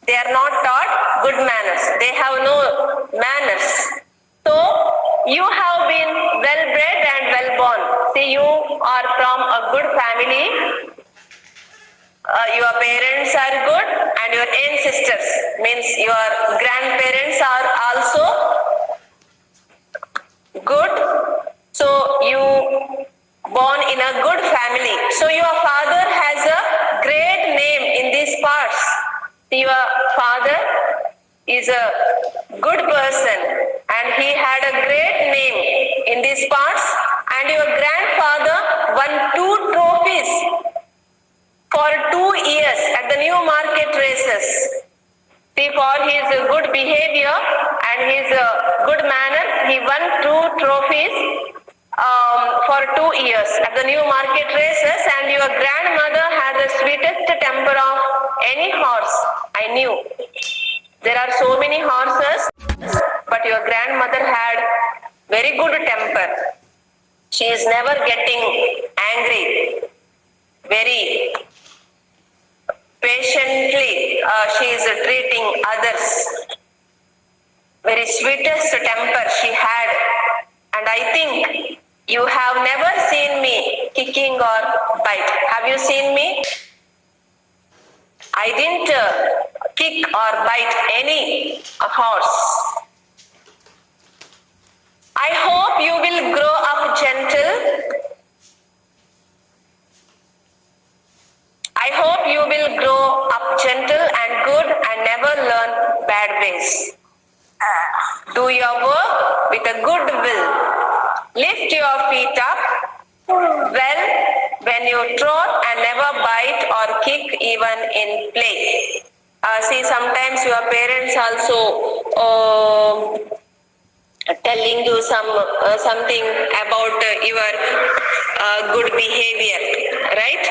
They are not taught good manners. They have no manners. So you have been well bred and well born. See, you are from a good family. Your parents are good and your ancestors, means your grandparents are also good. So you born in a good family. So your father has a great name in these parts. Your father is a good person and he had a great name in these parts, and your grandfather won 2 trophies for 2 years at the New Market races. See, for his good behavior and his good manner, he won 2 trophies for 2 years at the New Market races. And your grandmother had the sweetest temper of any horse I knew. There are so many horses, but your grandmother had very good temper. She is never getting angry. Very patiently she is treating others. Very sweetest temper she had. And I think you have never seen me kicking or bite. Have you seen me? I didn't kick or bite any horse. I hope you will grow up gentle. I hope you will grow up gentle and good and never learn bad ways. Do your work with a good will. Lift your feet up well when you trot and never bite or kick even in play. See, sometimes your parents also telling you something about your good behavior, right?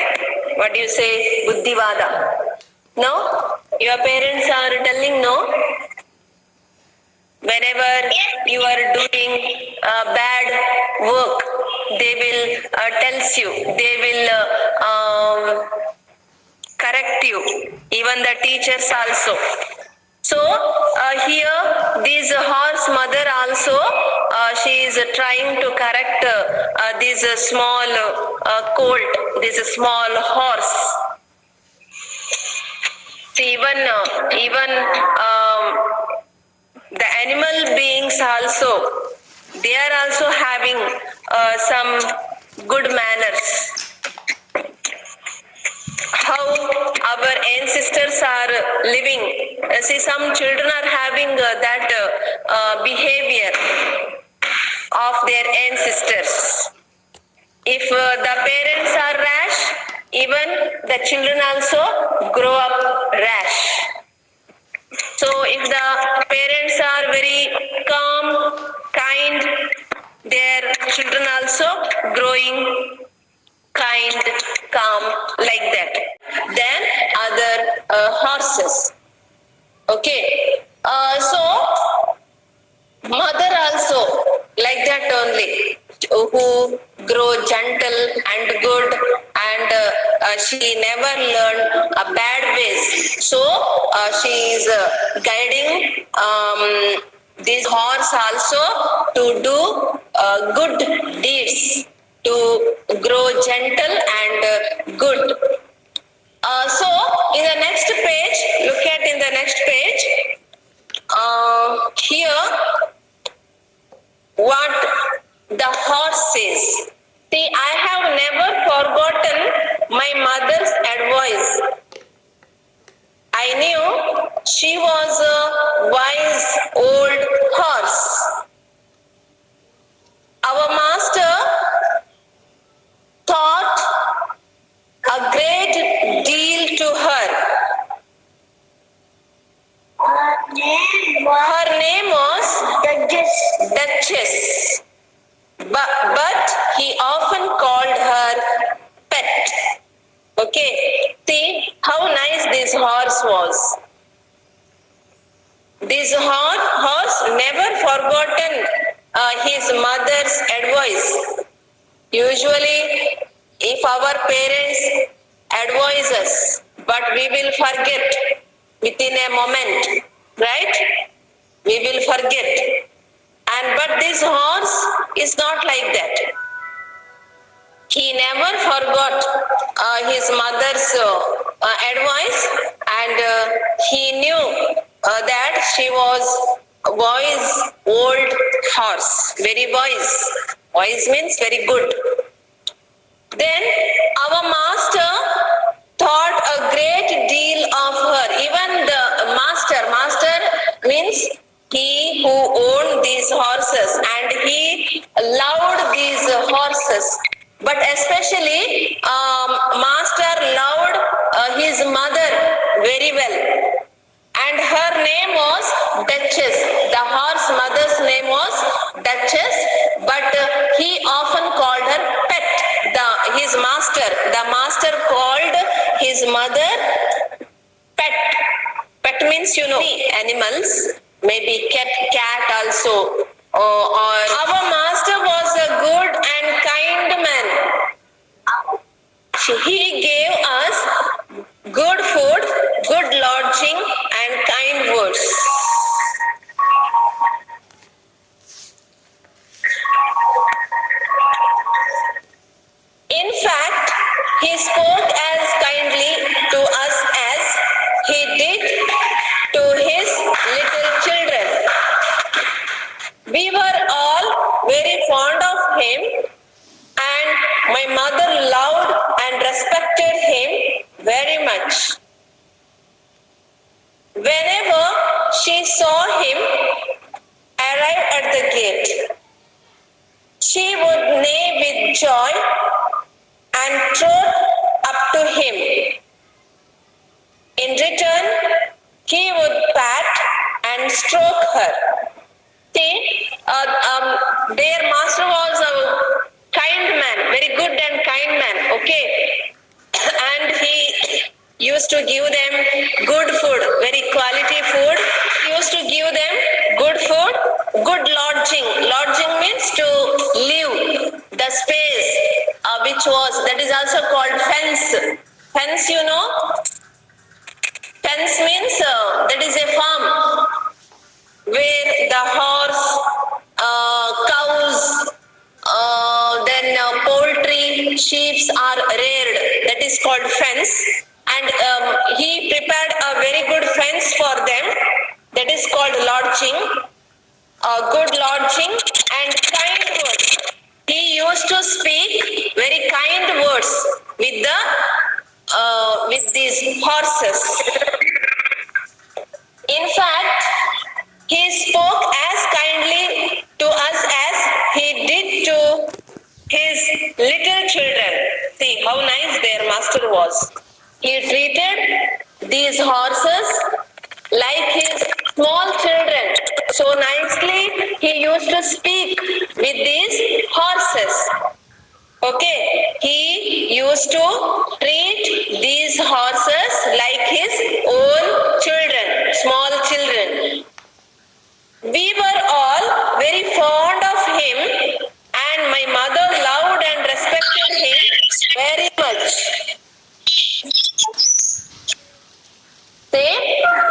What do you say? Buddhivada. No? Your parents are telling no? Whenever you are doing bad work, they will tells you. They will correct you. Even the teachers also. So here this horse mother also she is trying to correct this small colt, this small horse. See, even the animal beings also, they are also having some good manners. How our ancestors are living. See, some children are having that behavior of their ancestors. If the parents are rash, even the children also grow up rash. So if the parents are very calm, kind, their children also growing kind, calm, like that. Then other horses. Okay. So mother also like that only, who grow gentle and good, and she never learned bad ways. So she is guiding this horse also to do good deeds, to grow gentle and good. So in the next page, look at in the next page, here what the horse says. See, I have never forgotten my mother's advice. I knew she was a wise old horse. Our master taught a great deal to her. Her name was Duchess, but he often called her Pet. Okay, see how nice this horse was. This horse never forgotten his mother's advice. Usually, if our parents advise us, but we will forget. within a moment, right? We will forget. But this horse is not like that. He never forgot his mother's advice, and he knew that she was a wise old horse, very wise. Wise means very good. Then our master thought a great deal of her. Even the master means he who owned these horses, and he loved these horses. But especially, master loved his mother very well. And her name was Duchess. The horse mother's name was Duchess, but he often called her Pet. The master called his mother Pet. Pet means, animals, maybe cat also. Or our master was a good and kind man. He gave us good food, good lodging, and kind words. In fact, he spoke as kindly to us as he did to his little children. We were all very fond of him, and my mother loved and respected him very much. Whenever she saw him arrive at the gate, she would neigh with joy and trot up to him. In return, he would pat and stroke her. See, their master was a kind man, very good and kind man, okay? And he used to give them good food, very quality food. He used to give them good food, good lodging. Lodging means to live, the space that is also called fence. Fence, Fence means that is a farm where the horse, cows, then poultry, sheep are reared. That is called fence. And he prepared a very good fence for them. That is called lodging. Good lodging and kind words. He used to speak very kind words with these horses. In fact, he spoke as kindly to us as he did to his little children. See how nice their master was. He treated these horses like his small children. So nicely he used to speak with these horses. Okay, he used to treat these horses like his own children, small children. We were all very fond of him, and my mother loved and respected him very much. Say,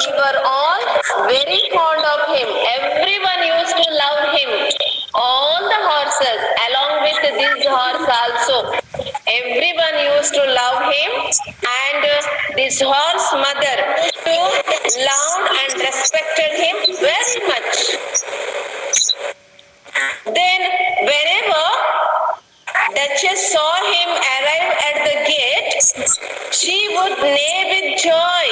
we were all very fond of him. Everyone used to love him. All the horses, along with this horse also. Everyone used to love him, and this horse mother too loved and respected him very much. Then whenever Duchess saw him arrive at the gate, she would neigh with joy.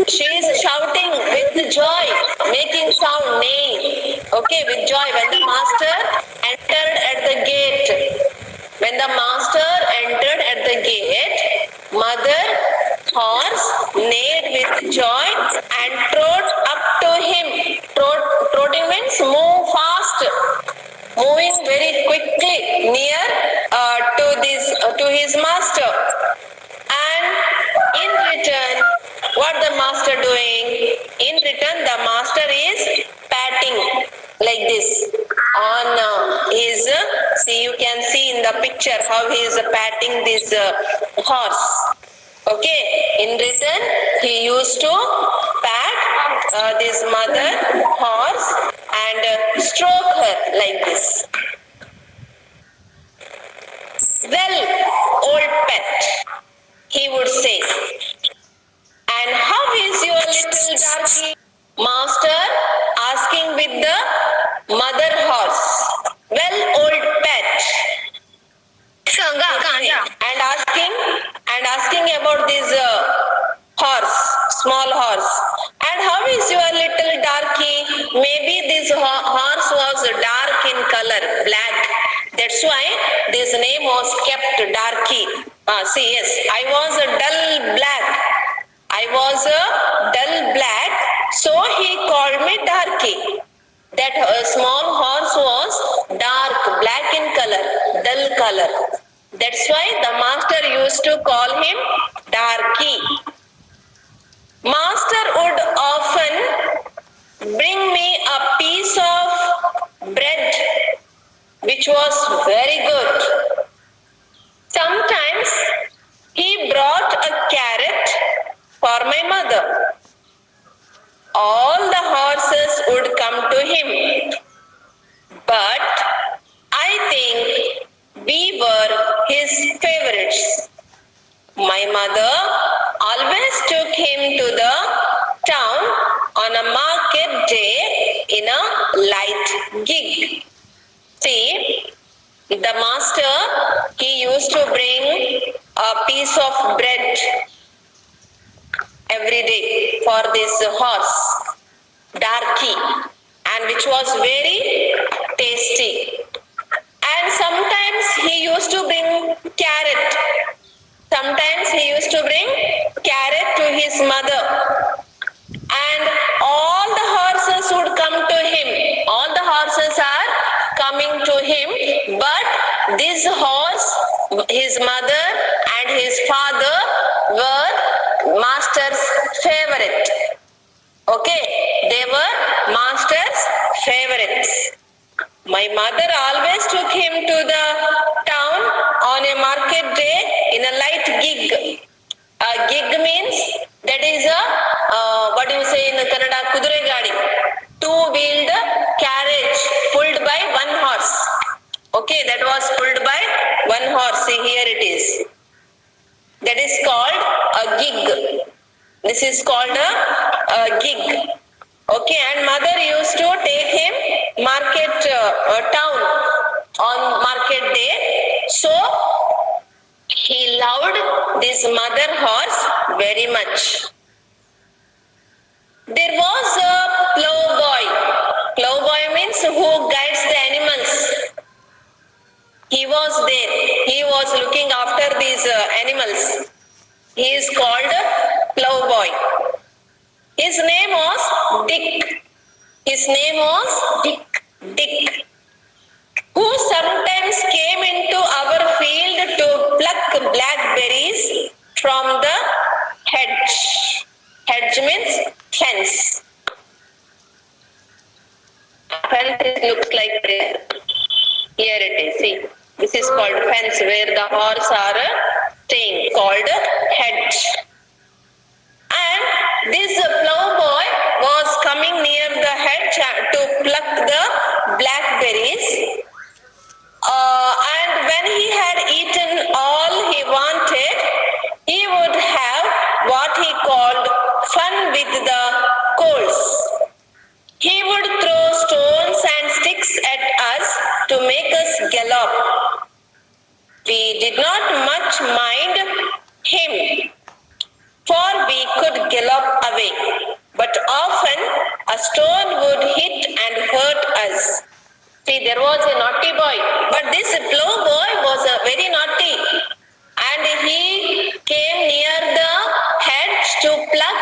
She is shouting with joy, making sound, neigh. Okay, with joy. When the master entered at the gate, mother horse neighed with joy and trot up to him. Trotting means move fast, moving very quickly near to his master. And in return, what the master doing? In return, the master is patting like this on his. See, you can see in the picture how he is patting this horse. Okay, In return, he used to pat this mother horse and stroke her like this. Well, old pet, he would say. And how is your little darky? Master asking with the mother horse. Well, old pet. And asking about this horse, small horse. And how is your little darky? Maybe this horse was dark in color, black. That's why this name was kept darky. See, yes, I was a dull black. I was a dull black, so he called me darky. That small horse was dark, black in color, dull color. That's why the master used to call him darky. Master would often bring me a piece of bread, which was very good. Sometimes he brought a carrot for my mother. All the horses would come to him, but I think we were his favorites. My mother always took him to the town on a market day in a light gig. See, the master, he used to bring a piece of bread every day for this horse, darky, and which was very tasty. And sometimes he used to bring carrot. Sometimes he used to bring carrot to his mother. And all the horses would come to him. All the horses are coming to him. But this horse, his mother and his father were master's favorite. Okay, they were master's favorites. My mother always took him to the town on a market day in a light gig. A gig means that is a, what do you say in Kannada, kudure gadi, two-wheeled carriage pulled by one horse. Okay, that was pulled by one horse. See, here it is. That is called a gig. This is called a gig. Okay, and mother used to take him market town on market day. So he loved this mother horse very much. There was a plough boy. Plough boy means who guides the animals. He was there. He was looking after these animals. He is called plough boy. His name was Dick. His name was Dick, who sometimes came into our field to pluck blackberries from the hedge. Hedge means fence. Fence looks like this. Here it is. See, this is called fence where the horse are staying, called hedge. And this plough boy was coming near the hedge to pluck the blackberries. And when he had eaten all he wanted, he would have what he called fun with the coals. He would throw stones and sticks at us to make us gallop. We did not much mind him, for we could gallop away. But often a stone would hit and hurt us. See, there was a naughty boy, but this plough boy was very naughty. And he came near the hedge to pluck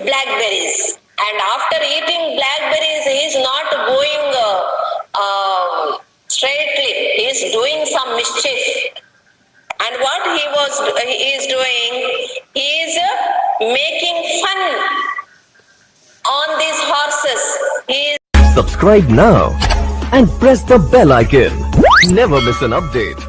blackberries. And after eating blackberries, he is not going straightly. He is doing some mischief. And what he is doing, he is making fun on these horses. He is Subscribe now and press the bell icon. Never miss an update.